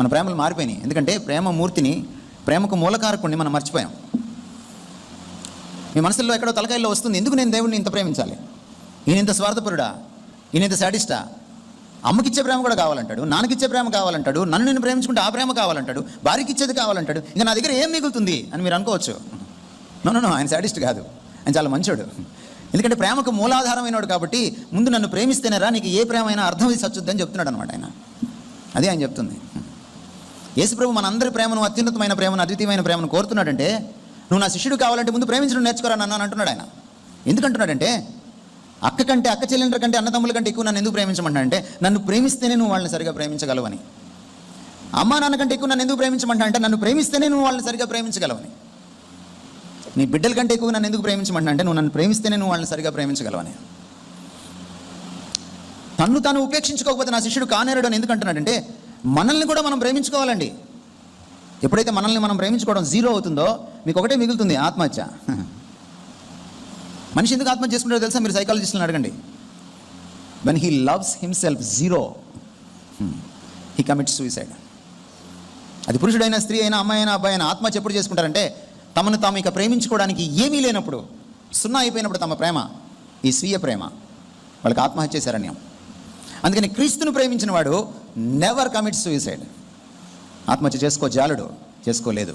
మన ప్రేమలు మారిపోయినాయి. ఎందుకంటే ప్రేమమూర్తిని, ప్రేమకు మూలకారకుడిని మనం మర్చిపోయాం. మీ మనసుల్లో ఎక్కడో తలకాయల్లో వస్తుంది, ఎందుకు నేను దేవుడిని ఇంత ప్రేమించాలి, ఈయన ఇంత స్వార్థపరుడా, ఈయన ఇంత శాడిస్టా, అమ్మకిచ్చే ప్రేమ కూడా కావాలంటాడు, నాన్నకిచ్చే ప్రేమ కావాలంటాడు, నన్ను నేను ప్రేమించుకుంటే ఆ ప్రేమ కావాలంటాడు, భార్యకి ఇచ్చేది కావాలంటాడు, ఇంకా నా దగ్గర ఏం మిగులుతుంది అని మీరు అనుకోవచ్చు. నో, ఆయన శాడిస్ట్ కాదు, ఆయన చాలా మంచోడు. ఎందుకంటే ప్రేమకు మూలాధారమైనవాడు కాబట్టి, ముందు నన్ను ప్రేమిస్తేనేరా నీకు ఏ ప్రేమ అయినా అర్థం సచ్చుద్ది అని చెప్తున్నాడు అనమాట ఆయన. అదే ఆయన చెప్తుంది. యేసుప్రభు మనందరి ప్రేమను, అత్యున్నతమైన ప్రేమను, అద్వితీయమైన ప్రేమను కోరుతున్నాడంటే, నువ్వు నా శిష్యుడు కావాలంటే ముందు ప్రేమించడం నేర్చుకోరా నన్ను అంటున్నాడు ఆయన. ఎందుకంటున్నాడంటే, అక్క కంటే, అక్క చెల్లెండ్ర కంటే, అన్నదమ్ముల కంటే ఎక్కువ నన్ను ఎందుకు ప్రేమించమంటాడంటే, నన్ను ప్రేమిస్తేనే నువ్వు వాళ్ళని సరిగా ప్రేమించగలవని. అమ్మా నాన్న కంటే ఎక్కువ నన్ను ఎందుకు ప్రేమించమంటాడంటే, నన్ను ప్రేమిస్తేనే నువ్వు వాళ్ళని సరిగా ప్రేమించగలవని. నీ బిడ్డల కంటే ఎక్కువ నన్ను ఎందుకు ప్రేమించమంటాడంటే, నువ్వు నన్ను ప్రేమిస్తేనే నువ్వు వాళ్ళని సరిగా ప్రేమించగలవని. తన్ను తాను ఉపేక్షించుకోకపోతే నా శిష్యుడు కానేరడు అని ఎందుకు అంటున్నాడంటే, మనల్ని కూడా మనం ప్రేమించుకోవాలండి. ఎప్పుడైతే మనల్ని మనం ప్రేమించుకోవడం జీరో అవుతుందో, మీకు ఒకటే మిగులుతుంది, ఆత్మహత్య. మనిషి ఎందుకు ఆత్మహత్య చేసుకుంటారో తెలుసా? మీరు సైకాలజిస్టులను అడగండి. When he loves himself zero, he commits suicide. అది పురుషుడైనా, స్త్రీ అయినా, అమ్మాయి అయినా, అబ్బాయి అయినా ఆత్మహత్య ఎప్పుడు చేసుకుంటారంటే, తమను తాము ఇక ప్రేమించుకోవడానికి ఏమీ లేనప్పుడు, సున్నా అయిపోయినప్పుడు తమ ప్రేమ, ఈ స్వీయ ప్రేమ, వాళ్ళకి ఆత్మహత్య చేశారని. అందుకని క్రీస్తును ప్రేమించిన వాడు నెవర్ కమిట్స్ సూసైడ్. ఆత్మహత్య చేసుకోజాలడు, చేసుకోలేదు.